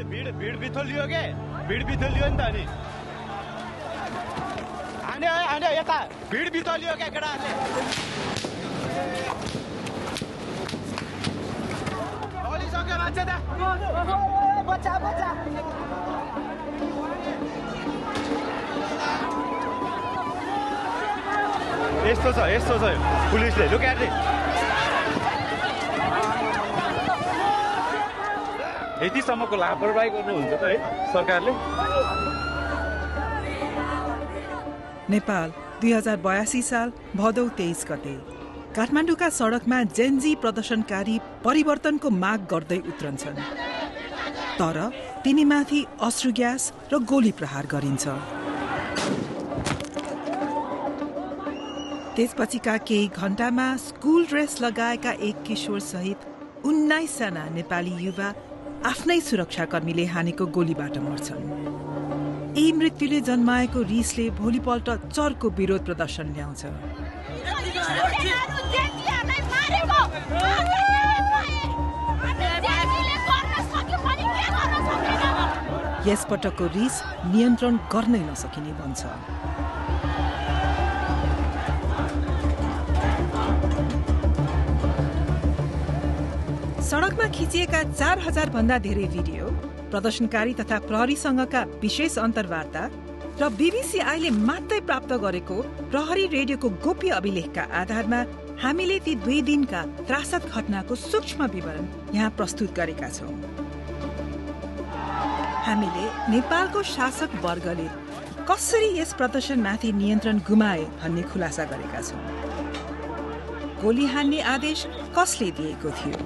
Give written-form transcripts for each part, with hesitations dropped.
भिड बिथोलियो के भिड बिथोलियो नि त अनि आने यता भिड बिथोलियो के केटाहरूले सक्यो मान्छे त बच्चा यस्तो छ पुलिसले लुक एट दिस यतिसम्मको लापरवाही गर्नुहुन्छ त है सरकारले। नेपाल 2082 साल भदौ 23 गते काठमाडौँका सडकमा जेनजी प्रदर्शनकारी परिवर्तनको माग गर्दै उत्रन्छन्, तर तिनीमाथि अश्रु ग्यास र गोली प्रहार गरिन्छ। त्यसपछिका केही घण्टामा स्कुल ड्रेस लगाएका एक किशोर सहित 19 जना नेपाली युवा आफ्नै सुरक्षाकर्मीले हानेको गोलीबाट मर्छन्। यी मृत्युले जन्माएको रिसले भोलिपल्ट चर्को विरोध प्रदर्शन ल्याउँछ। यसपटकको रिस नियन्त्रण गर्नै नसकिने बन्छ। सडकमा खिचिएका 4000 भन्दा धेरै भिडियो, प्रदर्शनकारी तथा प्रहरीसँगका विशेष अन्तर्वार्ता र बीबीसीआईले मात्रै प्राप्त गरेको प्रहरी रेडियोको गोप्य अभिलेखका आधारमा हामीले ती 2 दिनका त्रासद घटनाको सूक्ष्म विवरण यहाँ प्रस्तुत गरेका छौं। हामीले नेपालको शासक वर्गले कसरी यस प्रदर्शनमाथि नियन्त्रण गुमाए भन्ने खुलासा गरेका छौं। गोली हान्ने आदेश कसले दिएको थियो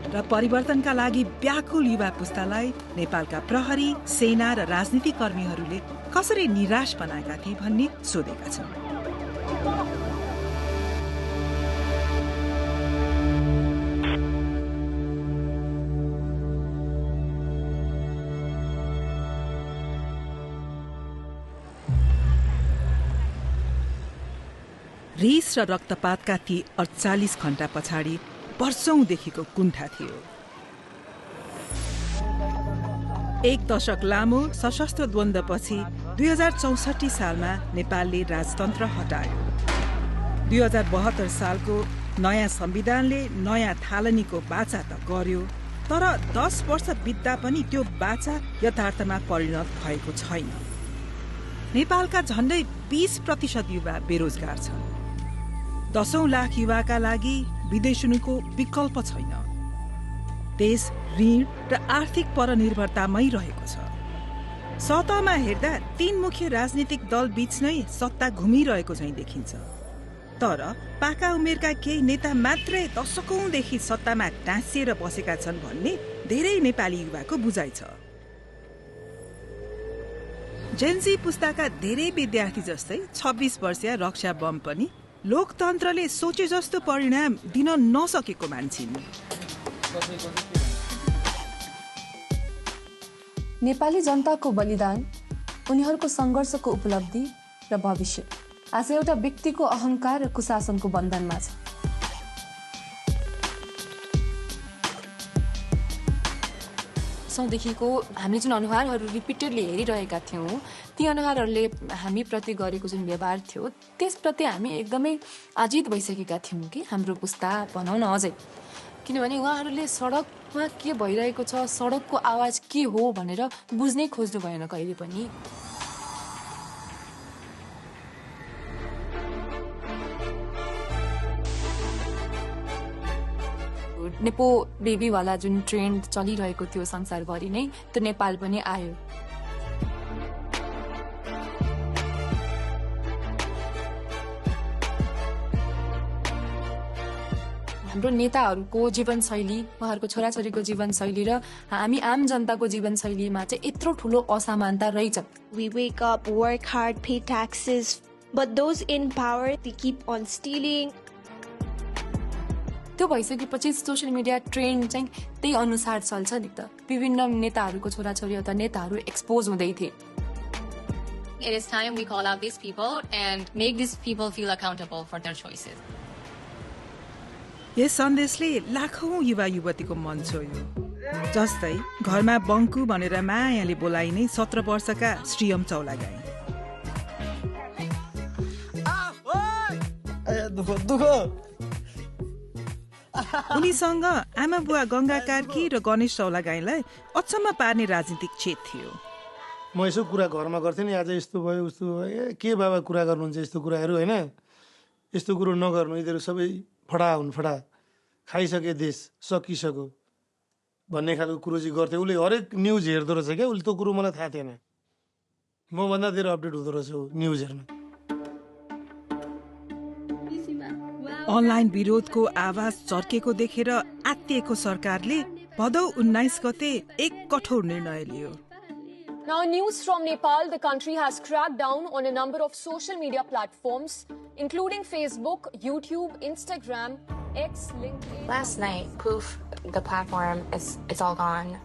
र परिवर्तनका लागि व्याकुल युवा पुस्तालाई नेपालका प्रहरी, सेना र राजनीतिक कर्मीहरूले कसरी निराश बनाएका थिए भन्ने सोधेका छौं। रिस र रक्तपातका ती 48 घण्टा पछाडि वर्षौंदेखिको कुण्ठा थियो। 1 दशक लामो सशस्त्र द्वन्द्वपछि 2064 सालमा नेपालले राजतन्त्र हटायो। 2072 सालको नयाँ संविधानले नयाँ थालनीको बाचा त गर्यो, तर 10 वर्ष बित्दा पनि त्यो बाचा यथार्थमा परिणत भएको छैन। नेपालका झण्डै 20% युवा बेरोजगार छन्। 10 लाख युवाका लागि विदेशनुको विकल्प छैन। देश ऋण र आर्थिक परनिर्भरतामै रहेको छ। सतहमा हेर्दा 3 मुख्य राजनीतिक दल बीच नै सत्ता घुमिरहेको झैं देखिन्छ, तर पाका उमेरका केही नेता मात्रै दशकौंदेखि सत्तामा टाँसिएर बसेका छन् भन्ने धेरै नेपाली युवाको बुझाइ छ। जेनजी पुस्ताका धेरै विद्यार्थी जस्तै 26 वर्षीय रक्षा बम पनि लोकतन्त्रले सोचे जस्तो परिणाम दिन नसकेको मान्छिन्। नेपाली जनताको बलिदान, उनीहरूको संघर्षको उपलब्धि र भविष्य आज एउटा व्यक्तिको अहंकार र कुशासनको बन्धनमा छ। सौदेखिको हामीले जुन अनुहारहरू रिपिटेडली हेरिरहेका थियौँ, ती अनुहारहरूले हामी प्रति गरेको जुन व्यवहार थियो त्यसप्रति हामी एकदमै आजित भइसकेका थियौँ कि हाम्रो पुस्ता भनौँ न अझै, किनभने उहाँहरूले सडकमा के भइरहेको छ, सडकको आवाज के हो भनेर बुझ्नै खोज्नु भएन कहिले पनि। नेपो बेबीवाला जुन ट्रेन्ड चलिरहेको थियो संसारभरि नै, त्यो नेपाल पनि आयो। हाम्रो नेताहरूको जीवनशैली, उहाँहरूको छोराछोरीको जीवनशैली र हामी आम जनताको जीवनशैलीमा चाहिँ यत्रो ठुलो असमानता रहेछ। We wake up, work hard, pay taxes, but those in power, they keep on stealing. त्यो भइसकेपछि सोसियल मिडिया ट्रेन्ड चाहिँ त्यही अनुसार चल्छ नि त। विभिन्न नेताहरूको छोराछोरी अथवा नेताहरू एक्सपोज हुँदै थिए। It is time we call out these people and make these people feel accountable for their choices. यस सन्देशले लाखौं युवा युवतीको मन छोयो। जस्तै घरमा बङ्कु भनेर मायाले बोलाइने 17 वर्षका श्रीयम चौलागाई। उनीसँग आमा बुवा गंगा कार्की र गणेश चौलागाईलाई अचम्म पार्ने राजनीतिक छेद थियो। म यसो कुरा घरमा गर्थेँ नि, आज यस्तो भयो उस्तो भयो, के बाबा कुरा गर्नुहुन्छ यस्तो कुराहरू, होइन यस्तो कुरो नगर्नु, यिनीहरू सबै फडा हुन्, फडा खाइसके देश सकिसक्यो भन्ने खालको कुरो चाहिँ गर्थ्यो। उसले हरेक न्युज हेर्दो रहेछ क्या, उसले त्यो कुरो मलाई थाहा थिएन, मभन्दा धेरै अपडेट हुँदो रहेछ न्युज हेर्न। अनलाइन विरोधको आवाज चर्केको देखेर आत्तिएको सरकारले भदौ 19 गते एक कठोर निर्णय लियो। Now, news from Nepal, the country has cracked down on a number of social media platforms, including Facebook, YouTube, Instagram, X, LinkedIn. Last night, poof, the platform it's all gone.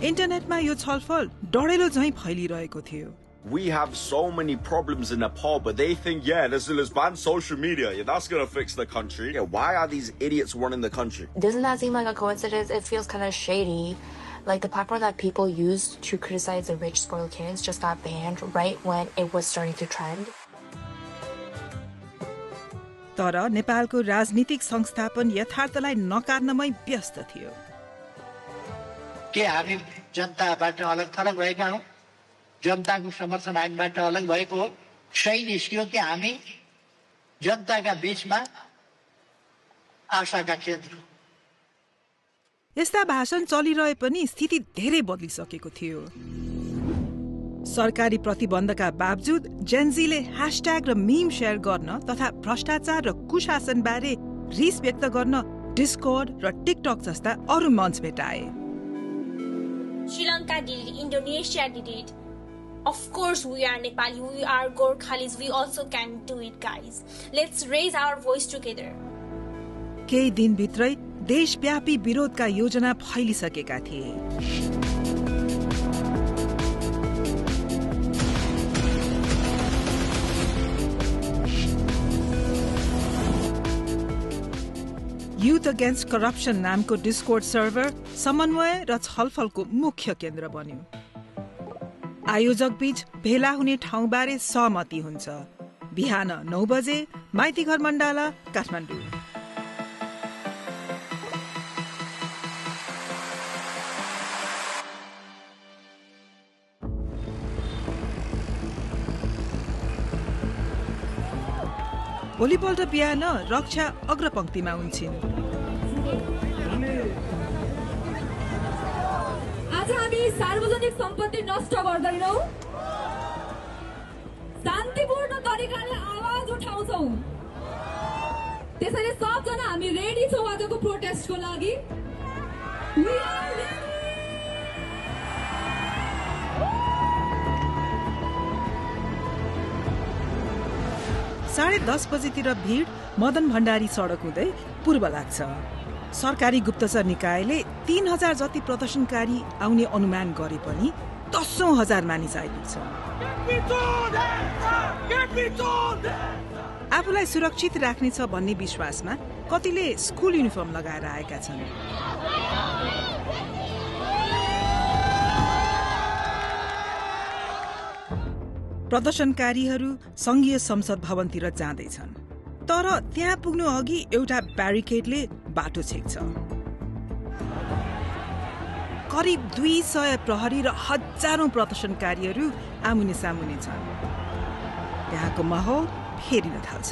इन्टरनेटमा यो छलफल डढेलो झैं फैलिरहेको थियो। We have so many problems in Nepal, but they think, yeah, let's ban social media. Yeah, that's going to fix the country. Yeah, why are these idiots running the country? Doesn't that seem like a coincidence? It feels kind of shady. Like the platform that people used to criticize the rich spoiled kids just got banned right when it was starting to trend. तर नेपालको राजनीतिक संस्थापन यथार्थलाई नकार्नमै व्यस्त थियो। के हामी जनताबाट अलग थलग भएका हौं? जनताको समर्थन हामीबाट अलग भएको हो? सही निस्कियो कि हामी जनताका बीचमा आशाका केन्द्र। यस्ता भाषण चलिरहे पनि स्थिति धेरै बदलिसकेको थियो। सरकारी प्रतिबन्धका बावजुद जेनजीले ह्याशट्याग र मीम शेयर गर्न तथा भ्रष्टाचार र कुशासन बारे रिस व्यक्त गर्न डिस्कर्ड र टिकटक जस्ता अरू मञ्च भेटाए। Sri Lanka did it, Indonesia did it. Of course we are Nepali, we are Gorkhalis, we also can do it, guys. Let's raise our voice together. केही दिनभित्रै देशव्यापी विरोधका योजना फैलिसकेका थिए। युथ अगेन्स्ट करप्सन नामको डिस्कोर्ड सर्भर समन्वय र छलफलको मुख्य केन्द्र बन्यो। आयोजक बीच भेला हुने ठाउँबारे सहमति हुन्छ। बिहान 9 बजे माइतीघर मण्डाला, काठमाडौँ। भोलिपल्ट बिहान रक्षा अग्रपंक्तिमा हुन्छन्। आज हामी सार्वजनिक सम्पत्ति नष्ट गर्दैनौं, शान्तिपूर्ण तरिकाले आवाज उठाउँछौं। त्यसैले सबजना हामी रेडी छौं आजको प्रोटेस्टको लागि। We are ready. 10:30 बजेतिर भीड मदन भण्डारी सडक हुँदै पूर्व लाग्छ। सरकारी गुप्तचर निकायले 3000 जति प्रदर्शनकारी आउने अनुमान गरे पनि 10,000 मानिस आइपुग्छ। आफूलाई सुरक्षित राख्नेछ भन्ने विश्वासमा कतिले स्कुल युनिफर्म लगाएर आएका छन्। प्रदर्शनकारीहरू संघीय संसद भवनतिर जाँदैछन्, तर त्यहाँ पुग्नु अघि एउटा ब्यारिकेडले बाटो छेक्छ। करिब 200 प्रहरी र हजारौं प्रदर्शनकारीहरू आमुने सामुने छन्। त्यहाँको माहौल फेरिन थाल्छ।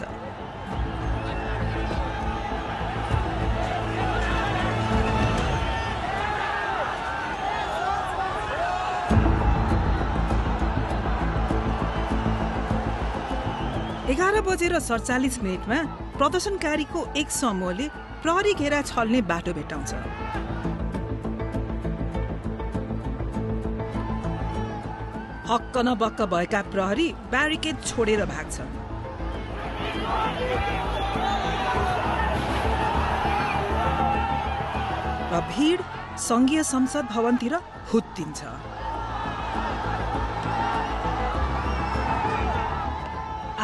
एघार बजेर 47 मिनटमा प्रदर्शनकारीको एक समूहले प्रहरी घेरा छल्ने बाटो भेटाउँछ। हक्क नबक्क भएका प्रहरी ब्यारिकेड छोडेर भाग्छन्। र भीड संघीय संसद भवनतिर हुत्तिन्छ।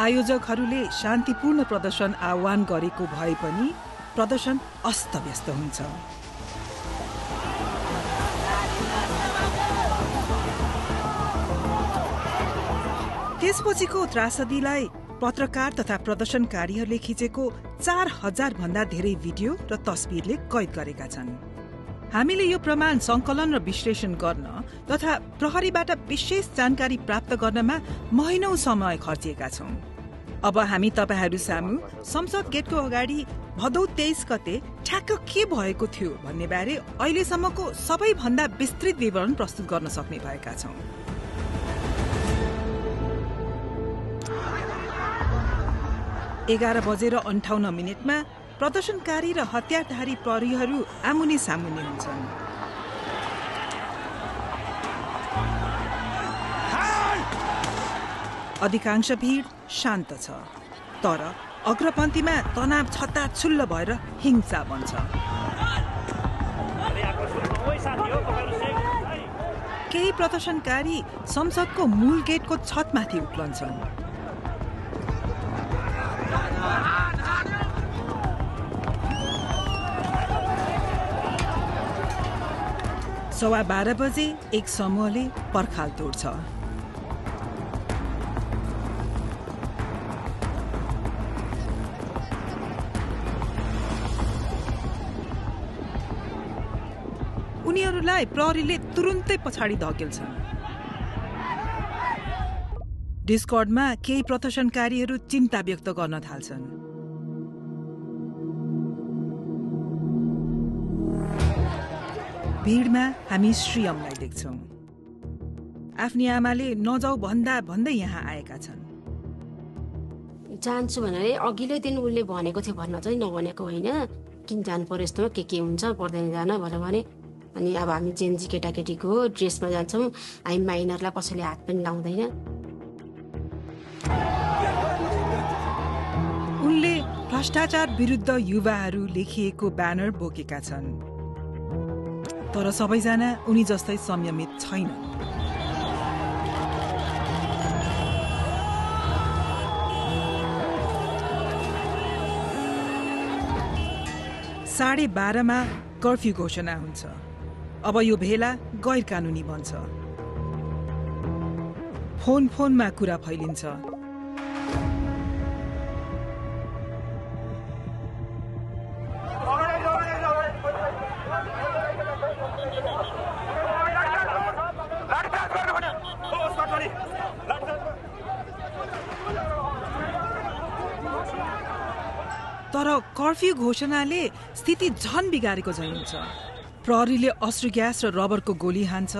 आयोजकहरूले शान्तिपूर्ण प्रदर्शन आह्वान गरेको भए पनि प्रदर्शन अस्तव्यस्त हुन्छ। त्यसपछिको त्रासदीलाई पत्रकार तथा प्रदर्शनकारीहरूले खिचेको 4000 भन्दा धेरै भिडियो र तस्बिरले कैद गरेका छन्। हामीले यो प्रमाण संकलन र विश्लेषण गर्न तथा प्रहरीबाट विशेष जानकारी प्राप्त गर्नमा महिनौं समय खर्चिएका छौं। अब हामी तपाईहरू सामु संसद गेटको अगाडि भदौ 23 गते ठ्याक्क के भएको थियो भन्ने बारे अहिलेसम्मको सबैभन्दा विस्तृत विवरण प्रस्तुत गर्न सक्ने भएका छौं। 11:58 प्रदर्शनकारी र हतियारधारी प्रहरीहरू आमुने सामुने हुन्छन्। अधिकांश भीड शान्त छ, तर अग्रपन्थीमा तनाव छत्ताछुल्ल भएर हिंसा बन्छ। केही प्रदर्शनकारी संसदको मूल गेटको छतमाथि उक्लन्छन्। सवा 12 बजे एक समूहले पर्खाल तोड्छ। उनीहरूलाई प्रहरीले तुरुन्तै पछाडि धकेल्छन्। डिस्कर्डमा केही प्रदर्शनकारीहरू चिन्ता व्यक्त गर्न थाल्छन्। भीडमा हामी श्रीयमलाई देख्छौं। आफ्नी आमाले नजाऊ भन्दा भन्दै यहाँ आएका छन्। जान्छु भनेर अघिल्लै दिन उसले भनेको थियो, भन्न चाहिँ नभनेको होइन। किन जानु पर्यो, यस्तोमा के हुन्छ, पर्दैन जान भनेर भने। अनि अब हामी जेन्जी केटाकेटीको ड्रेसमा जान्छौँ, हामी माइनरलाई कसैले हात पनि लाउँदैन। उनले भ्रष्टाचार विरुद्ध युवाहरू लेखिएको ब्यानर बोकेका छन्, तर सबैजना उनी जस्तै संयमित छैनन्। साढे 12 कर्फ्यू घोषणा हुन्छ। अब यो भेला गैर कानूनी बन्छ। फोनमा कुरा फैलिन्छ। तर कर्फ्यू घोषणाले स्थिति झन बिगारेको झैं हुन्छ। प्रहरीले अश्रु ग्यास र रबरको गोली हान्छ।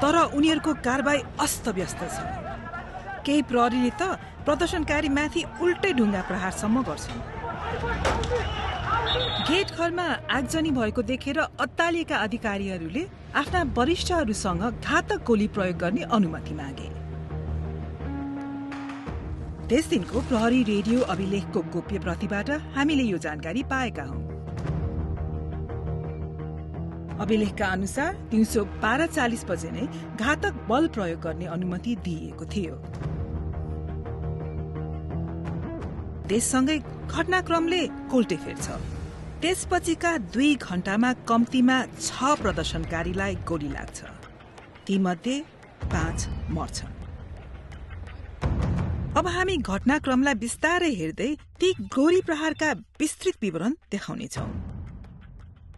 तर उनीहरूको कारबाही अस्तव्यस्त छ। केही प्रहरीले त प्रदर्शनकारी माथि उल्टै ढुङ्गा प्रहारसम्म गर्छन्। गेट घरमा आगजनी भएको देखेर अत्तालिएका अधिकारीहरूले आफ्ना वरिष्ठहरूसँग घातक गोली प्रयोग गर्ने अनुमति मागे। त्यस दिनको प्रहरी रेडियो अभिलेखको गोप्य प्रतिबाट हामीले यो जानकारी पाएका हौं। अभिलेखका अनुसार दिउँसो 12:40 बजे नै घातक बल प्रयोग गर्ने अनुमति दिइएको थियो। त्यससँगै घटनाक्रमले कोल्टे फेर्छ। त्यसपछिका 2 घण्टामा कम्तीमा 6 प्रदर्शनकारीलाई गोली लाग्छ। तीमध्ये 5 मर्छन्। अब हामी घटनाक्रमलाई बिस्तारै हेर्दै ती गोली प्रहारका विस्तृत विवरण देखाउनेछौं।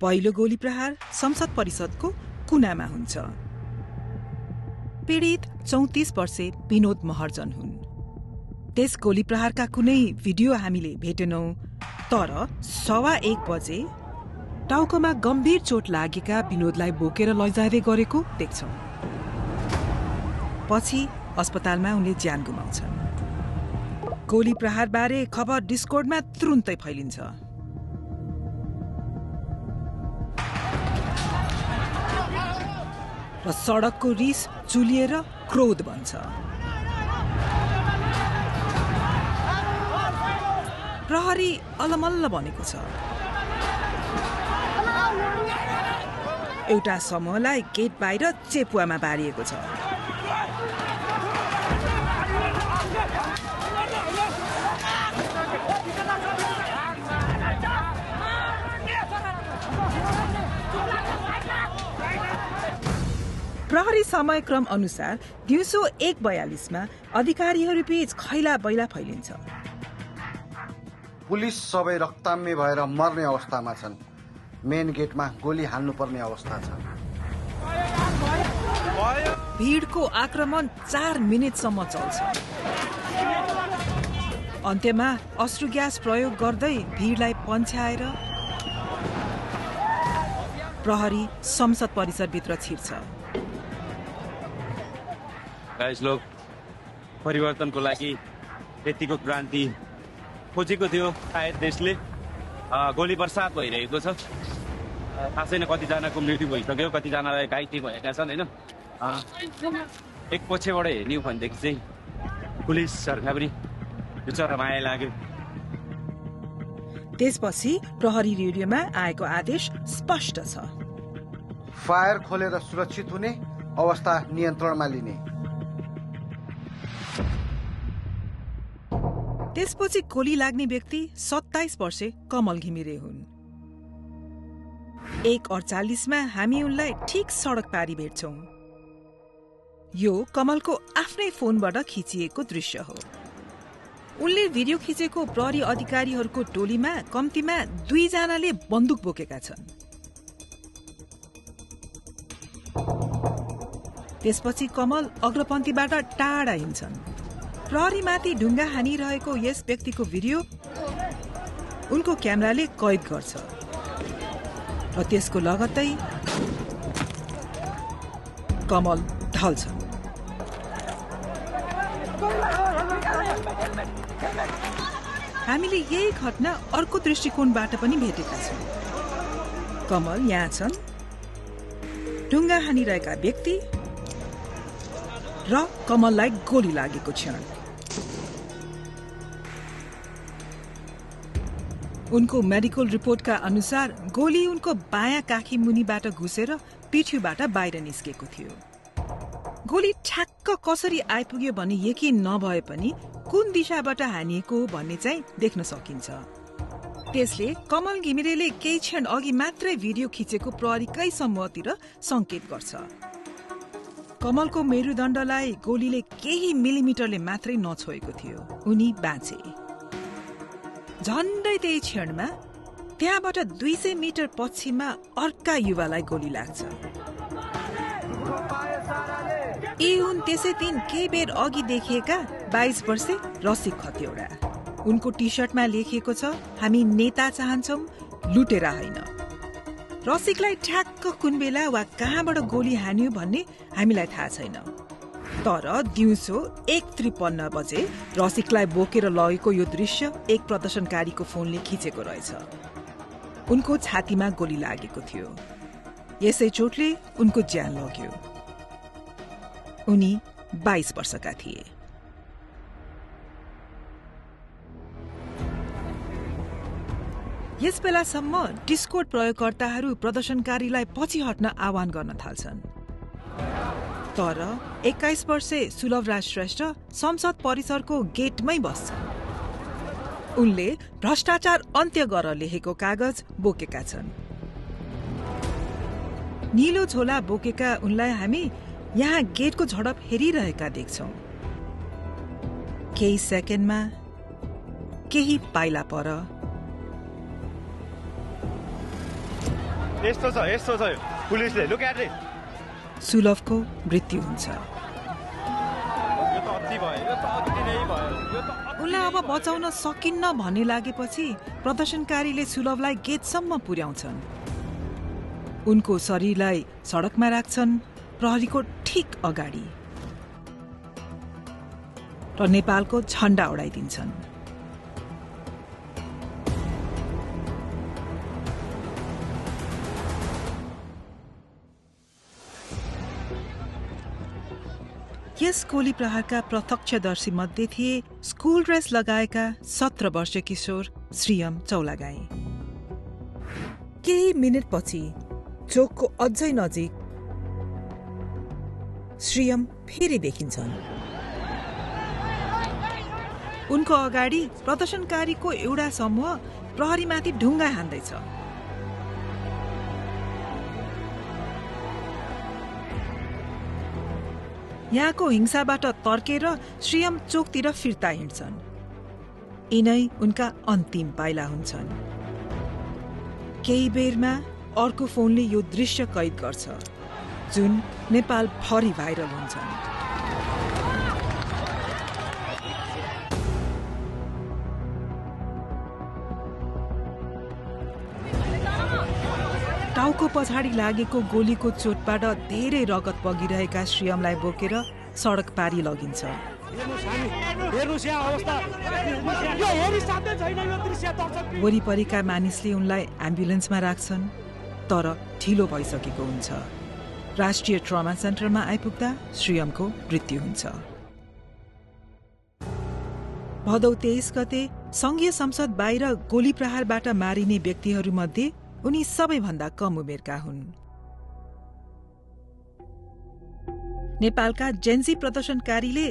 पहिलो गोली प्रहार संसद परिषदको कुनामा हुन्छ। पीडित 34 वर्षे विनोद महर्जन हुन्। त्यस गोली प्रहारका कुनै भिडियो हामीले भेटेनौं, तर 1:15 बजे टाउकोमा गम्भीर चोट लागेका विनोदलाई बोकेर लैजाँदै गरेको देख्छौं। पछि अस्पतालमा उनले ज्यान गुमाउँछन्। गोली प्रहारबारे खबर डिस्कोर्डमा तुरुन्तै फैलिन्छ। र सडकको रिस चुलिएर क्रोध बन्छ। प्रहरी अलमल्ल बनेको छ। एउटा समूहलाई गेट बाहिर चेपुवामा बारिएको छ। प्रहरी समयक्रम अनुसार दिउँसो 1:42 अधिकारीहरूबीच खैला बैला फैलिन्छ। पुलिस सबै रक्ताम्य भएर मर्ने अवस्थामा छन्। मेन गेटमा गोली हाल्नुपर्ने अवस्था छ। भीडको आक्रमण 4 मिनेटसम्म चल्छ। अन्त्यमा अश्रु ग्यास प्रयोग गर्दै भीडलाई पन्छ्याएर प्रहरी संसद परिसरभित्र छिर्छ। गाइस लोग परिवर्तनको लागि यतिको क्रान्ति खोजेको थियो सायद देशले। गोली बर्सात भइरहेको छ। थाहा छैन कतिजनाको मृत्यु भइसक्यो, कतिजनालाई घाइते भएका छन् होइन। एक पछिबाट हेर्ने हो भनेदेखि चाहिँ पुलिसहरूलाई पनि बिचरा माया लाग्यो। त्यसपछि प्रहरी रेडियोमा आएको आदेश स्पष्ट छ। फायर खोलेर सुरक्षित हुने, अवस्था नियन्त्रणमा लिने। त्यसपछि गोली लाग्ने व्यक्ति 27 वर्षे कमल घिमिरे हुन्। 1:48 हामी उनलाई ठिक सडक पारी भेट्छौं। यो कमलको आफ्नै फोनबाट खिचिएको दृश्य हो। उनले भिडियो खिचेको प्रहरी अधिकारीहरूको टोलीमा कम्तीमा 2 जनाले बन्दुक बोकेका छन्। त्यसपछि कमल अग्रपन्थीबाट टाढा हिँड्छन्। प्रहरीमाथि ढुङ्गा हानिरहेको यस व्यक्तिको भिडियो उनको क्यामेराले कैद गर्छ र त्यसको लगत्तै कमल ढल्छन्। हामीले यही घटना अर्को दृष्टिकोणबाट पनि भेटेका छौं। कमल यहाँ छन्, ढुङ्गा हानिरहेका व्यक्ति र कमललाई गोली लागेको क्षण। उनको मेडिकल रिपोर्टका अनुसार गोली उनको बायाँ काखी मुनिबाट घुसेर पिठ्यूबाट बाहिर निस्केको थियो। गोली ठ्याक्क कसरी आइपुग्यो भन्ने यकिन नभए पनि कुन दिशाबाट हानिएको हो भन्ने चाहिँ देख्न सकिन्छ। त्यसले कमल घिमिरेले केही क्षण अघि मात्रै भिडियो खिचेको प्रहरीकै समूहतिर संकेत गर्छ। कमलको मेरुदण्डलाई गोलीले केही मिलिमिटरले मात्रै नछोएको थियो। उनी बाँचे। झन्डै त्यही क्षणमा त्यहाँबाट 200 मिटर पश्चिममा अर्का युवालाई गोली लाग्छ। यी हुन् त्यसै दिन केही बेर अघि देखिएका 22 वर्षे रसिक खतिवडा। उनको टी सर्टमा लेखिएको छ, हामी नेता चाहन्छौं, लुटेरा होइन। रसिकलाई ठ्याक्क कुन बेला वा कहाँबाट गोली हान्यो भन्ने हामीलाई थाहा छैन। तर दिउँसो 1:53 बजे रसिकलाई बोकेर लगेको यो दृश्य एक प्रदर्शनकारीको फोनले खिचेको रहेछ। उनको छातीमा गोली लागेको थियो। यसै चोटले उनको ज्यान लग्यो। उनी 22 वर्षका थिए। यस बेलासम्म डिस्कोड प्रयोगकर्ताहरू प्रदर्शनकारीलाई पछि हट्न आह्वान गर्न थाल्छन्। तर 21 वर्षे सुलभराज श्रेष्ठ संसद परिसरको गेटमै बस्छन्। उनले भ्रष्टाचार अन्त्य गर लेखेको कागज बोकेका छन्। नीलो झोला बोकेका उनलाई हामी यहाँ गेटको झडप हेरिरहेका देख्छौं। केही सेकेन्डमा केही पाइला पर यस्तो छ पुलिसले लुक एट इट। सुलभको मृत्यु हुन्छ। उनलाई अब बचाउन सकिन्न भन्ने लागेपछि प्रदर्शनकारीले सुलभलाई गेटसम्म पुर्याउँछन्। उनको शरीरलाई सडकमा राख्छन्, प्रहरीको ठिक अगाडि, र नेपालको झण्डा उडाइदिन्छन्। यस गोली प्रहारका प्रत्यक्षदर्शी मध्ये थिए स्कुल ड्रेस लगाएका 17 वर्षीय किशोर श्रीयम चौलागाई। केही मिनेटपछि चोकको अझै नजिक श्रीयम फेरि देखिन्छन्। उनको अगाडि प्रदर्शनकारीको एउटा समूह प्रहरीमाथि ढुङ्गा हान्दैछ। यहाँको हिंसाबाट तर्केर श्रीयम चोकतिर फिर्ता हिँड्छन्। यिनै उनका अन्तिम पाइला हुन्छन्। केही बेरमा अर्को फोनले यो दृश्य कैद गर्छ, जुन नेपाल भरि भाइरल हुन्छन्। टाउको पछाडि लागेको गोलीको चोटबाट धेरै रगत बगिरहेका श्रीयमलाई बोकेर सडक पारी लगिन्छ। वरिपरिका मानिसले उनलाई एम्बुलेन्समा राख्छन्, तर ढिलो भइसकेको हुन्छ। राष्ट्रिय ट्रमा सेन्टरमा आइपुग्दा श्रीयमको मृत्यु हुन्छ। भदौ 23 गते संघीय संसद बाहिर गोली प्रहारबाट मारिने व्यक्तिहरूमध्ये उनी सबैभन्दा कम उमेरका हुन्। नेपालका जेन्जी प्रदर्शनकारीले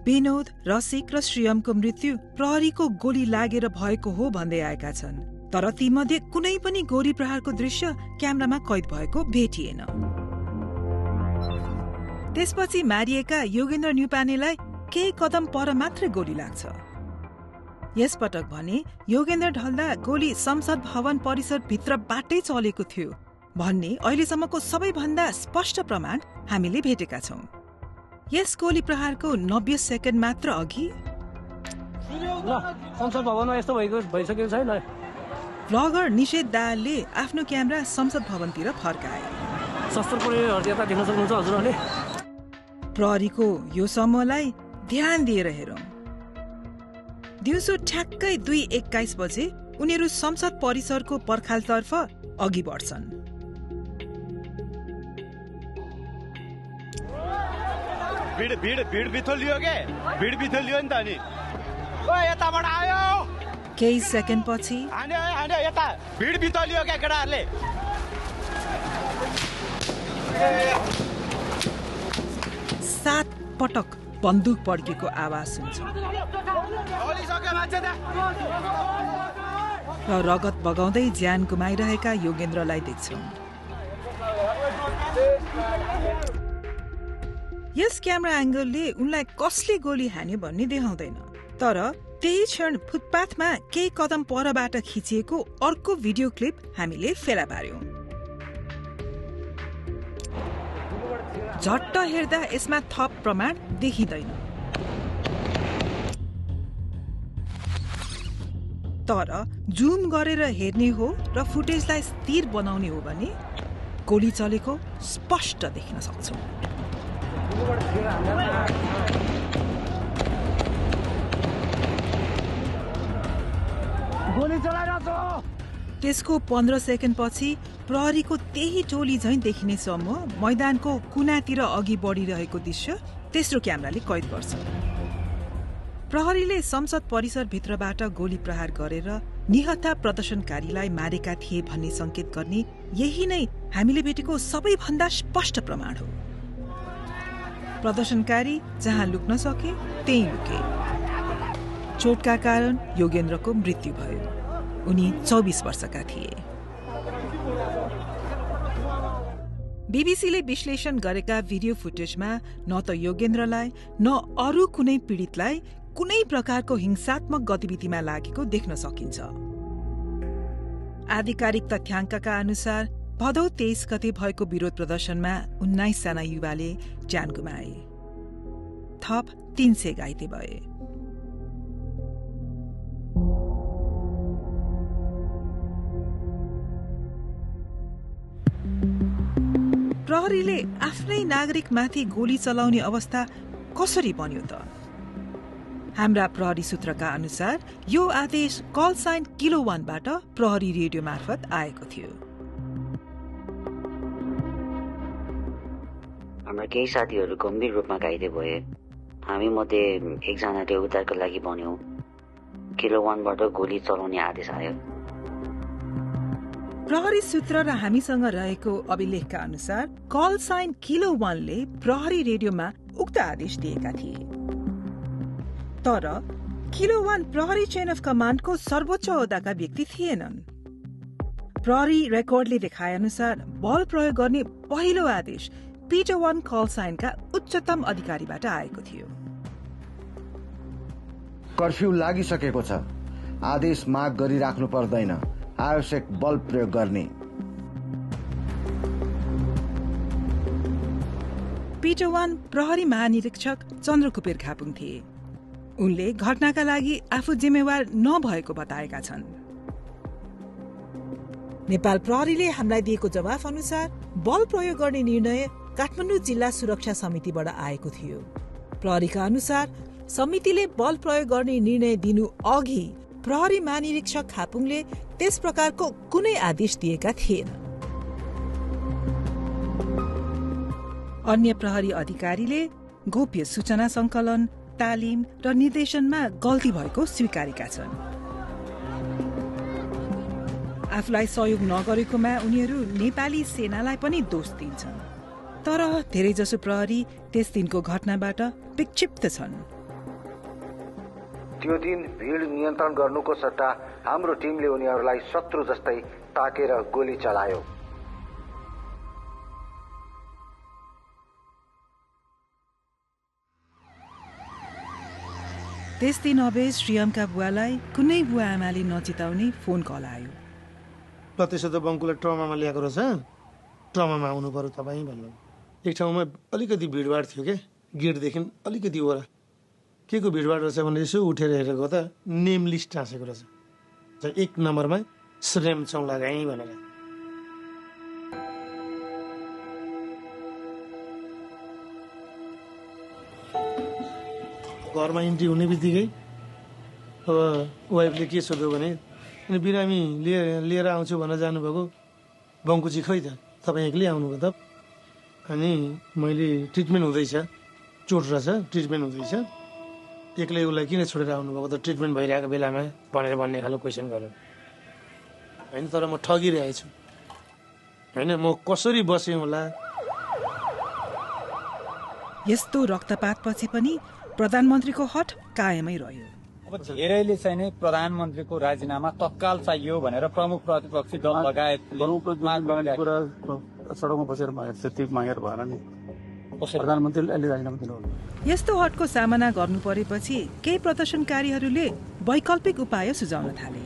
विनोद, रसिक र श्रीयमको मृत्यु प्रहरीको गोली लागेर भएको हो भन्दै आएका छन्, तर तीमध्ये कुनै पनि गोली प्रहारको दृश्य क्यामेरामा कैद भएको भेटिएन। त्यसपछि मारिएका योगेन्द्र न्युपानेलाई केही कदम पर मात्रै गोली लाग्छ। यसपटक भने योगेन्द्र ढल्दा गोली संसद भवन परिसर भित्रबाटै चलेको थियो भन्ने अहिलेसम्मको सबैभन्दा स्पष्ट प्रमाण हामीले भेटेका छौं। यस गोली प्रहारको 90 सेकेन्ड मात्र अघि संसद भवनमा यस्तो भइसकेको छैन। ब्लगर निषेध दाहालले आफ्नो क्यामेरा संसद भवनतिर फर्काए। शस्त्र प्रयोगहरू यता देख्न सक्नुहुन्छ हजुरहरूले। प्रहरीको यो समूहलाई ध्यान दिएर हेरौं। दिउँसो ठ्याक्कै 2:21 बजे उनीहरू संसद परिसरको पर्खालतर्फ अघि बढ्छन्। केही सेकेन्ड पछि 7 पटक बन्दुक पड्केको आवाज सुन्छ र रगत बगाउँदै ज्यान गुमाइरहेका योगेन्द्रलाई देख्छौं। यस क्यामेरा एंगलले उनलाई कसले गोली हान्यो भन्ने देखाउँदैन, तर त्यही क्षण फुटपाथमा केही कदम परबाट खिचिएको अर्को भिडियो क्लिप हामीले फेला पार्यौं। झट्ट हेर्दा यसमा थप प्रमाण देखिँदैन, तर जुम गरेर हेर्ने हो र फुटेजलाई स्थिर बनाउने हो भने गोली चलेको स्पष्ट देख्न सक्छौं। त्यसको 15 सेकेन्ड पछि प्रहरीको त्यही टोली झैं देखिने समूह मैदानको कुनातिर अघि बढिरहेको दृश्य तेस्रो क्यामेराले कैद गर्छ। प्रहरीले संसद परिसर भित्रबाट गोली प्रहार गरेर निहत्था प्रदर्शनकारीलाई मारेका थिए भन्ने संकेत गर्ने यही नै हामीले भेटेको सबैभन्दा स्पष्ट प्रमाण हो। प्रदर्शनकारी जहाँ लुक्न सके त्यही लुके। चोटका कारण योगेन्द्रको मृत्यु भयो। उनी 24 वर्षका थिए। बीबीसीले विश्लेषण गरेका भिडियो फुटेजमा न त योगेन्द्रलाई न अरू कुनै पीडितलाई कुनै प्रकारको हिंसात्मक गतिविधिमा लागेको देख्न सकिन्छ। आधिकारिक तथ्याङ्कका अनुसार भदौ 23 गते भएको विरोध प्रदर्शनमा 19 जना युवाले ज्यान गुमाए। थप 300 घाइते भए। प्रहरीले आफ्नै नागरिकमाथि गोली चलाउने अवस्था कसरी बन्यो त? हाम्रा प्रहरी सूत्रका अनुसार यो आदेश कल साइन किलो 1 बाट प्रहरी रेडियो मार्फत आएको थियो। हाम्रा केही साथीहरू गम्भीर रूपमा घाइते भए। हामी मध्ये एकजनाले उद्धारको लागि भन्यो, किलो 1 बाट गोली चलाउने आदेश आयो। प्रहरी सूत्र र हामीसँग रहेको अभिलेखका अनुसार कल साइन किलो 1 ले प्रहरी रेडियोमा उक्त आदेश दिएका थिए, तर किलो 1 प्रहरी चेन अफ कमान्डको सर्वोच्च ओहदाका व्यक्ति थिएनन्। प्रहरी रेकर्डले देखाए अनुसार बल प्रयोग गर्ने पहिलो आदेश पिटर 1 कल साइनका उच्चतम अधिकारीबाट आएको थियो। कर्फ्यू लागिसकेको छ, आदेश माग गरिराख्नु पर्दैन, आवश्यक बल प्रयोग गर्ने। पिटर 1 प्रहरी महानिरीक्षक चन्द्रकुपेर खापुङ थिए। उनले घटनाका लागि आफू जिम्मेवार नभएको बताएका छन्। नेपाल प्रहरीले हामीलाई दिएको जवाफ अनुसार बल प्रयोग गर्ने निर्णय काठमाडौँ जिल्ला सुरक्षा समितिबाट आएको थियो। प्रहरीका अनुसार समितिले बल प्रयोग गर्ने निर्णय दिनु अघि प्रहरी महानिरीक्षक खापुङले त्यस प्रकारको कुनै आदेश दिएका थिएन। अन्य प्रहरी अधिकारीले गोप्य सूचना संकलन, तालिम र निर्देशनमा गल्ती भएको स्वीकारेका छन्। आफूलाई सहयोग नगरेकोमा उनीहरू नेपाली सेनालाई पनि दोष दिन्छन्। तर धेरैजसो प्रहरी त्यस दिनको घटनाबाट विक्षिप्त छन्। त्यो दिन भिड नियन्त्रण गर्नुको सट्टा हाम्रो टिमले उनीहरूलाई शत्रु जस्तै ताकेर गोली चलायो। त्यस दिन अबेज श्रीयमका बुवालाई कुनै बुवा आमाले नचिताउने फोन कल आयो। त्यसो त बङ्कुलाई ट्रमामा ल्याएको रहेछ, ट्रमामा आउनु पर्यो तपाईँ भन्नु। एक ठाउँमा अलिकति भिडभाड थियो क्या, गेटदेखि अलिकति ओरा के को भिडभाड रहेछ भने यसो उठेर हेरेको त नेम लिस्ट टाँसेको रहेछ। 1 नम्बरमा श्रेम चौलागाई भनेर। घरमा इन्ट्री हुने बित्तिकै अब वाइफले के सोध्यो भने बिरामी लिएर आउँछु भनेर जानुभएको, बङ्कुची खै त तपाईँ एक्लै आउनुभयो त? अनि मैले ट्रिटमेन्ट हुँदैछ, चोट रहेछ, ट्रिटमेन्ट हुँदैछ, एक्लै उसलाई किन छोडेर आउनुभएको त ट्रिटमेन्ट भइरहेको बेलामा भनेर भन्ने खालको क्वेसन गर्यो होइन। तर म ठगिरहेको छु होइन, म कसरी बसेँ होला। यस्तो रक्तपातपछि पनि प्रधानमन्त्रीको हट कायमै रह्यो। अब धेरैले चाहिँ नै प्रधानमन्त्रीको राजीनामा तत्काल चाहियो भनेर प्रमुख प्रतिपक्षी दल लगायत सडकमा बसेर त्यति मागेर भएर नि प्रधानमन्त्रीले अहिले राजीनामा दिनुभयो। यस्तो हटको सामना गर्नु परेपछि केही प्रदर्शनकारीहरूले वैकल्पिक उपाय सुझाउन थाले।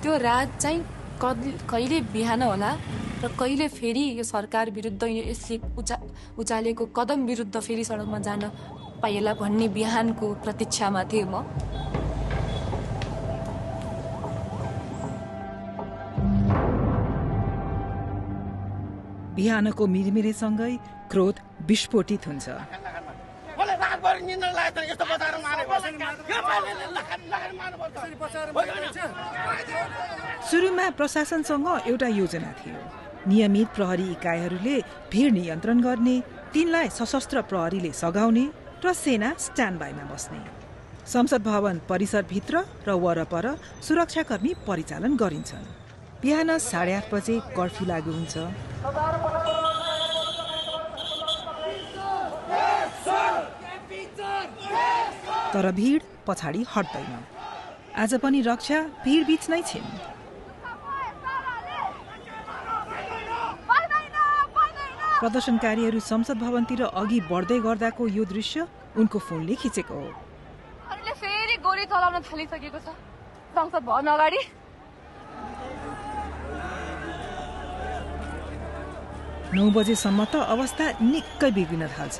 त्यो रात चाहिँ कहिले बिहान होला र कहिले फेरि यो सरकार विरुद्ध यसले उचालेको कदम विरुद्ध फेरि सडकमा जान पाइएला भन्ने बिहानको प्रतीक्षामा थिएँ म। बिहानको मिरमिरेसँगै क्रोध विस्फोटित हुन्छ। सुरुमा प्रशासनसँग एउटा योजना थियो। नियमित प्रहरी इकाइहरूले भिड नियन्त्रण गर्ने, तिनलाई सशस्त्र प्रहरीले सघाउने र सेना स्ट्यान्ड बाईमा बस्ने। संसद भवन परिसरभित्र र वरपर सुरक्षाकर्मी परिचालन गरिन्छन्। बिहान 8:30 बजे कर्फ्यू लागू हुन्छ। तर भिड पछाडि हट्दैन। आज पनि रक्षा भिड बीच नै छिन्। प्रदर्शनकारीहरू संसद भवनतिर अघि बढ्दै गर्दाको यो दृश्य उनको फोनले खिचेको हो। फेरि गोली चलाउन थालिसकेको छ संसद भवन अगाडि। 9 बजेसम्म त अवस्था निकै बिग्रिन थाल्छ।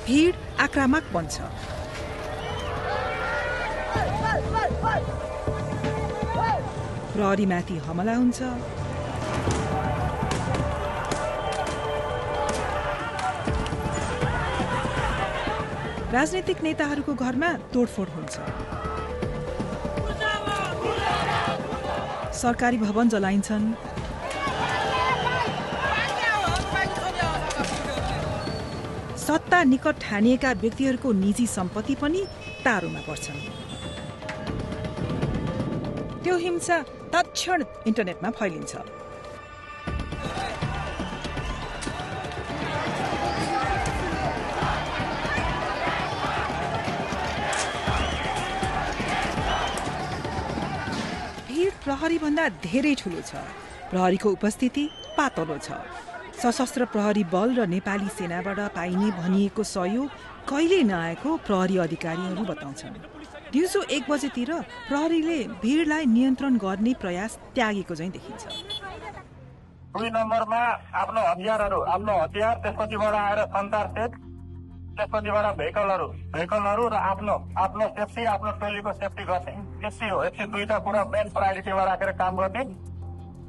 भिड आक्रामक बन्छ। प्रहरीमाथि हमला हुन्छ। राजनीतिक नेताहरूको घरमा तोडफोड हुन्छ। सरकारी भवन जलाइन्छन्। सत्ता निकट ठानिएका व्यक्तिहरूको निजी सम्पत्ति पनि तारोमा पर्छन्। त्यो हिंसा तत्क्षण इन्टरनेटमा फैलिन्छ। प्रहरीभन्दा धेरै ठूलो छ। प्रहरीको उपस्थिति पातलो छ। सशस्त्र प्रहरी बल र नेपाली सेनाबाट पाइने भनिएको सहयोग कहिले नआएको प्रहरी अधिकारीहरू बताउँछन्। दिउँसो 1 बजेतिर प्रहरीले भिडलाई नियन्त्रण गर्ने प्रयास त्यागेको चाहिँ देखिन्छ। 2 नम्बरमा आफ्नो हतियार त्यसपछिबाट आएर सञ्चार सेट, त्यसपछिबाट भेहिकलहरू र आफ्नो सेफ्टी, आफ्नो टोलीको सेफ्टी गर्ने, यति हो। यति दुईटा कुरा मेन प्रायोरिटीमा राखेर काम गर्ने।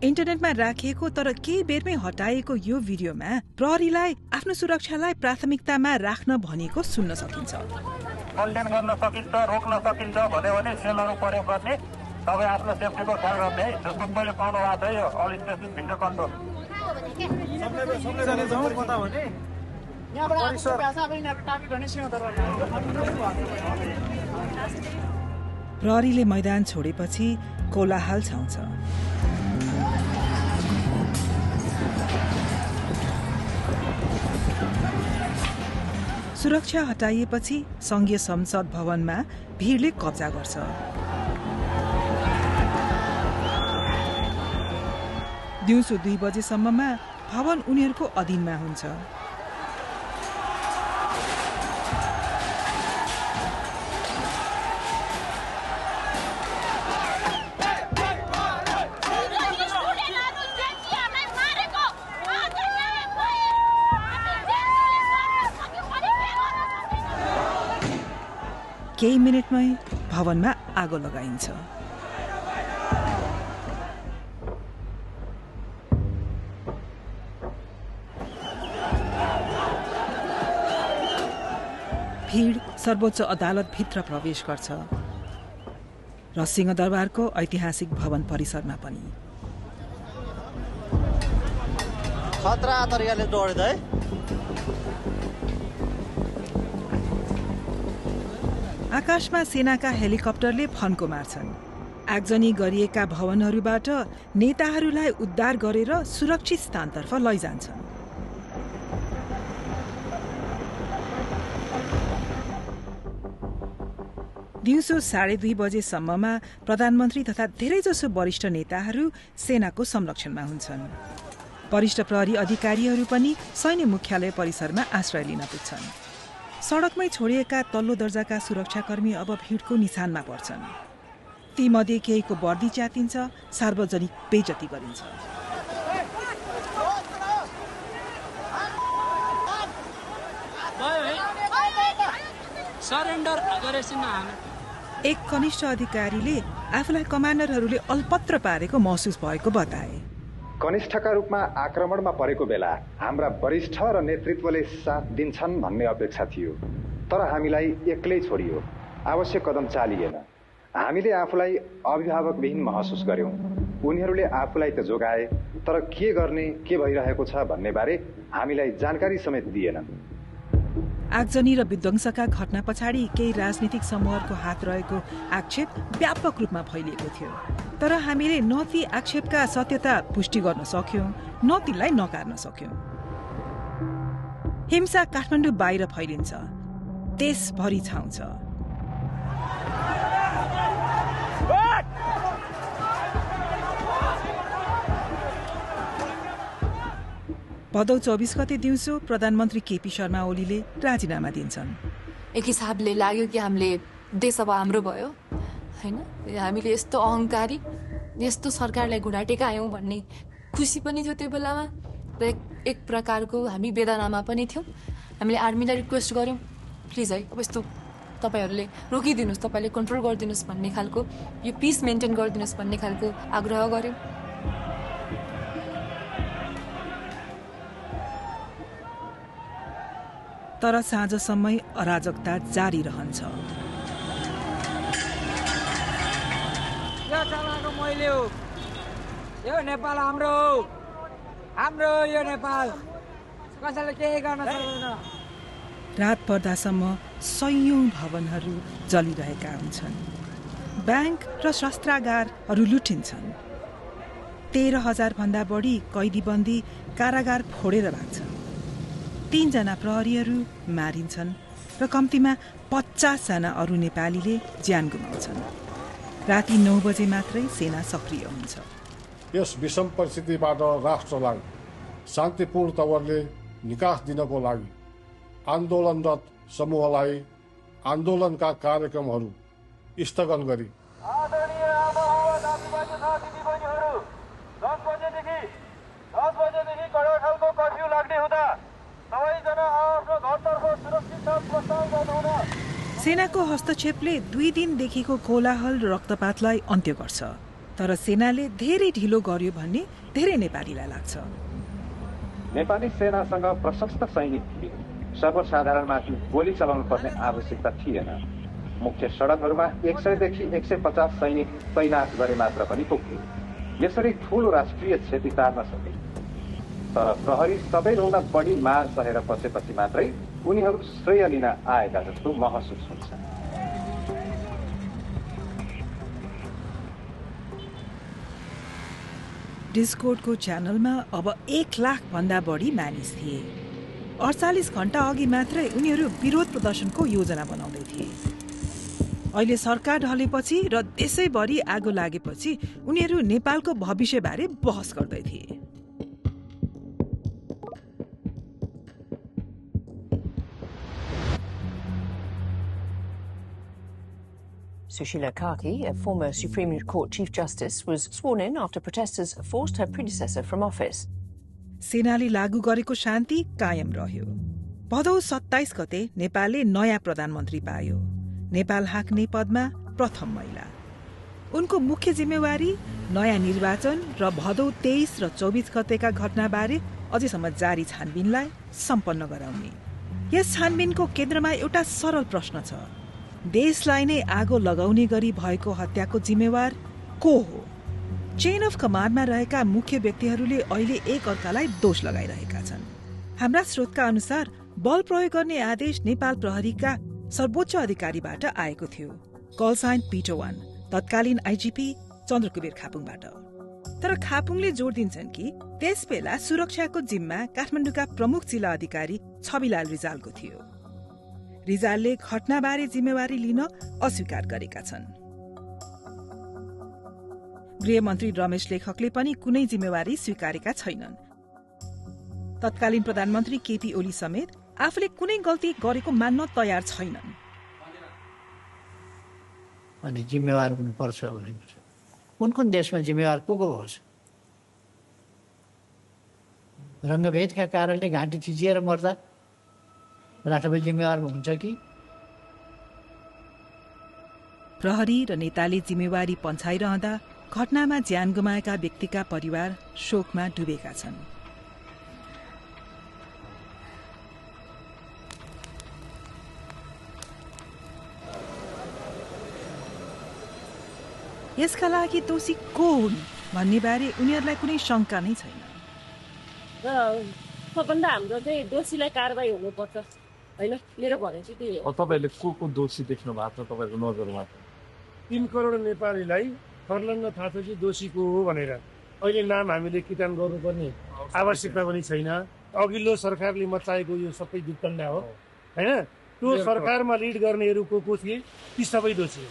इन्टरनेटमा राखिएको तर केही बेरमै हटाएको यो भिडियोमा प्रहरीलाई आफ्नो सुरक्षालाई प्राथमिकतामा राख्न भनेको सुन्न सकिन्छ। कन्टेन गर्न सकिन्छ, रोक्न सकिन्छ भन्यो भने सेलहरू प्रयोग गर्ने, तपाईँ आफ्नो सेफ्टीको ख्याल गर्ने। जस्तो मैले पाउनु भएको छ यो अल स्टेसन भिडियो कन्ट्रोल। प्रहरीले मैदान छोडेपछि कोलाहल छाउँछ। सुरक्षा हटाइएपछि संघीय संसद भवनमा भिडले कब्जा गर्छ। दिउँसो 2 बजेसम्ममा भवन उनीहरूको अधीनमा हुन्छ। केही मिनेटमै भवनमा आगो लगाइन्छ। भीड सर्वोच्च अदालतभित्र प्रवेश गर्छ र सिंहदरबारको ऐतिहासिक भवन परिसरमा पनि। खतरा तरिकाले दौड्दै आकाशमा सेनाका हेलिकप्टरले फन्को मार्छन्। आगजनी गरिएका भवनहरूबाट नेताहरूलाई उद्धार गरेर सुरक्षित स्थानतर्फ लैजान्छन्। दिउँसो 2:30 बजेसम्ममा प्रधानमन्त्री तथा धेरैजसो वरिष्ठ नेताहरू सेनाको संरक्षणमा हुन्छन्। वरिष्ठ प्रहरी अधिकारीहरू पनि सैन्य मुख्यालय परिसरमा आश्रय लिन पुग्छन्। सडकमै छोडिएका तल्लो दर्जाका सुरक्षाकर्मी अब भिडको निशानमा पर्छन्। तीमध्ये केहीको वर्दी च्यातिन्छ, सार्वजनिक बेइज्जती गरिन्छ। एक कनिष्ठ अधिकारीले आफूलाई कमान्डरहरूले अल्पत्र पारेको महसुस भएको बताए। कनिष्ठका रूपमा आक्रमणमा परेको बेला हाम्रा वरिष्ठ र नेतृत्वले साथ दिन्छन् भन्ने अपेक्षा थियो, तर हामीलाई एक्लै छोडियो। आवश्यक कदम चालिएन। हामीले आफूलाई अभिभावकविहीन महसुस गर्यौं। उनीहरूले आफूलाई त जोगाए, तर के गर्ने, के भइरहेको छ भन्ने बारे हामीलाई जानकारी समेत दिएनन्। आगजनी र विध्वंसका घटना पछाडि केही राजनीतिक समूहहरूको हात रहेको आक्षेप व्यापक रूपमा फैलिएको थियो, तर हामीले न ती आक्षेपका सत्यता पुष्टि गर्न सक्यौं, न तिनलाई नकार्न सक्यौं। हिंसा काठमाडौँ बाहिर फैलिन्छ, देशभरि छाउँछ। भदौ 24 गते दिउँसो प्रधानमन्त्री केपी शर्मा ओलीले राजीनामा दिन्छन्। एक हिसाबले लाग्यो कि हामीले देश अब हाम्रो भयो हैन, हामीले यस्तो अहंकारी, यस्तो सरकारलाई घुँडा टेकायौं भन्ने खुसी पनि थियो त्यो बेलामा, र एक प्रकारको हामी वेदनामा पनि थियौं। हामीले आर्मीलाई रिक्वेस्ट गर्यौं, प्लिज है अब यस्तो तपाईहरूले रोकिदिनुहोस्, तपाईँले कन्ट्रोल गरिदिनुहोस् भन्ने खालको, यो पिस मेन्टेन गरिदिनुहोस् भन्ने खालको आग्रह गर्यौं। तर साँझसम्मै अराजकता जारी रहन्छ। मैले हो, यो नेपाल हाम्रो हो, हाम्रो यो नेपाल, कसैले केही गर्न सक्दैन। रात पर्दासम्म सयौं भवनहरू जलिरहेका हुन्छन्। ब्याङ्क र शस्त्रागारहरू लुटिन्छन्। 13,000 भन्दा बढी कैदीबन्दी कारागार फोडेर भाग्छन्। 3 जना प्रहरीहरू मारिन्छन् र कम्तीमा 50 जना अरू नेपालीले ज्यान गुमाउँछन्। राति 9 बजे मात्रै सेना सक्रिय हुन्छ। यस विषम परिस्थितिबाट राष्ट्रलाई शान्तिपूर्ण तवरले निकास दिनको लागि आन्दोलनरत समूहलाई आन्दोलनका कार्यक्रमहरू स्थगन गरी आदरणीय आमाबाबा दाजुभाइ तथा दिदीबहिनीहरू 10 बजेदेखि कडा खालको कर्फ्यू लाग्ने हुँदा सबैजना आफ्नो घरतर्फ सुरक्षित साथ प्रस्थान गर्नुहुन। सेनाको हस्तक्षेपले 2 दिनदेखिको कोलाहल र रक्तपातलाई अन्त्य गर्छ, तर सेनाले धेरै ढिलो गर्यो भन्ने धेरै नेपालीलाई लाग्छ। नेपाली सेनासँग प्रशस्त सैनिक थिए, सर्वसाधारणमाथि गोली चलाउनु पर्ने आवश्यकता थिएन। मुख्य सडकहरूमा 100 देखि 150 सैनिक तैनात गरे मात्र पनि पुग्थे। यसरी ठूलो राष्ट्रिय क्षति टार्न सके। तर प्रहरी सबैभन्दा बढी मार सहेर बसेपछि मात्रै उनीहरू श्रेय लिन आएका जस्तो महसुस हुन्छ। डिस्कोर्डको च्यानलमा अब 1 लाख भन्दा बढी मानिस थिए। 48 घण्टा अघि मात्रै उनीहरू विरोध प्रदर्शनको योजना बनाउँदै थिए। अहिले सरकार ढलेपछि र देशैभरि आगो लागेपछि उनीहरू नेपालको भविष्यबारे बहस गर्दै थिए। Sushila Karki, a former Supreme Court Chief Justice, was sworn in after protesters forced her predecessor from office. सेनाले लागू गरेको शान्ति कायम रह्यो। भदौ 27 गते नेपालले नयाँ प्रधानमन्त्री पायो। नेपाल हाँक्ने पदमा प्रथम महिला। उनको मुख्य जिम्मेवारी नयाँ निर्वाचन र भदौ 23 र 24 गतेका घटनाबारे अझैसम्म जारी छानबिनलाई सम्पन्न गराउने। यस छानबिनको केन्द्रमा एउटा सरल प्रश्न छ। देशलाई नै आगो लगाउने गरी भएको हत्याको जिम्मेवार को हो? चेन अफ कमान्डमा रहेका मुख्य व्यक्तिहरूले अहिले एक अर्कालाई दोष लगाइरहेका छन्। हाम्रा स्रोतका अनुसार बल प्रयोग गर्ने आदेश नेपाल प्रहरीका सर्वोच्च अधिकारीबाट आएको थियो, कल साइन पिटो 1, तत्कालीन आइजिपी चन्द्रकुबेर खापुङबाट। तर खापुङले जोड दिन्छन् कि त्यसबेला सुरक्षाको जिम्मा काठमाडौँका प्रमुख जिल्ला अधिकारी छविलाल रिजालको थियो। रिजालले घटनाबारे जिम्मेवारी लिन अस्वीकार गरेका छन्। गृहमन्त्री रमेश लेखकले पनि कुनै जिम्मेवारी स्वीकारेका छैनन्। तत्कालीन प्रधानमन्त्री केपी ओली समेत आफूले कुनै गल्ती गरेको मान्न तयार छैनन्। अनि जिम्मेवार हुनुपर्छ भने कुन देशमा जिम्मेवार को होस्? रङ्गभेदका कारणले घाँटी थिचिएर मर्दा राष्ट्रपति जिम्मेवार हुन्छ कि? प्रहरी र नेताले जिम्मेवारी पन्छाइरहँदा घटनामा ज्यान गुमाएका व्यक्तिका परिवार शोकमा डुबेका छन्। यसका लागि दोषी को हुन् भन्ने बारे उनीहरूलाई कुनै शंका नै छैन। सबभन्दा हाम्रो चाहिँ दोषीलाई कारबाही हुनुपर्छ हैन, मेरो भनाइ चाहिँ त्यही हो। तपाईहरुले को दोषी देख्नु भएको छ तपाईहरुको नजरमा? 3 करोड नेपालीलाई फर्लङ्ग थाहा छ कि दोषी को हो भनेर अहिले नाम हामीले किटान गर्नुपर्ने आवश्यकता पनि छैन। अघिल्लो सरकारले मचाएको यो सबै वितण्डा हो हैन। त्यो सरकारमा लिड गर्नेहरू को थिए ती सबै दोषी हो।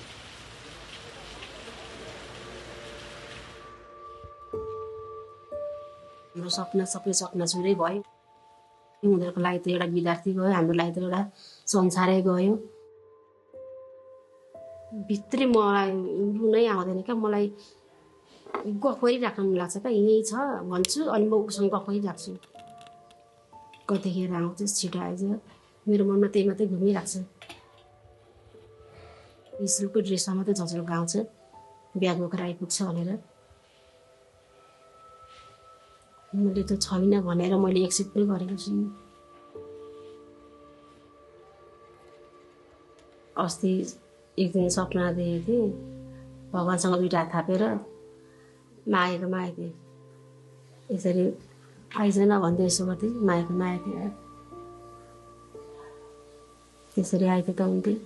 हाम्रो सपना सबै सपना छुरै भयो। उनीहरूको लागि त एउटा विद्यार्थी गयो, हाम्रो लागि त एउटा संसारै गयो। भित्री मलाई रुनै आउँदैन क्या, मलाई गफ गरिराख्न मन लाग्छ क्या, यहीँ छ भन्छु अनि म उसँग गफ गरिराख्छु। कतिखेर आउँछ छिटो आइज, मेरो मनमा त्यही मात्रै घुमिरहेको छ। स्कुलको ड्रेसमा मात्रै झन्झल्को आउँछ, ब्याग बोकेर आइपुग्छ भनेर। मैले त छैन भनेर मैले एक्सेप्ट पनि गरेको छु। अस्ति एक दिन सपना देखेको थिएँ, भगवान्सँग दुईटा हात थापेर मागेको थिएँ, यसरी आइजन भन्दै यसो गर्थेँ, मागेको थिएँ, त्यसरी आएको त हुन्थ्यो।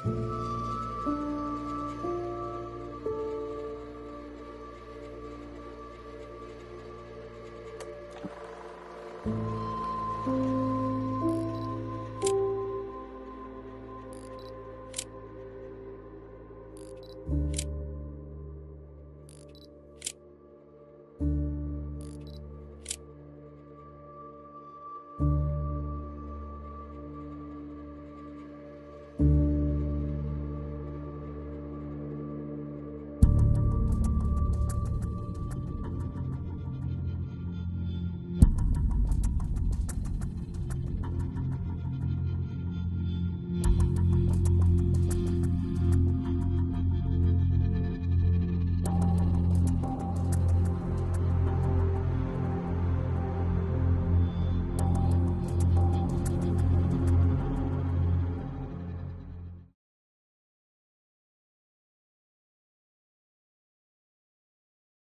थियो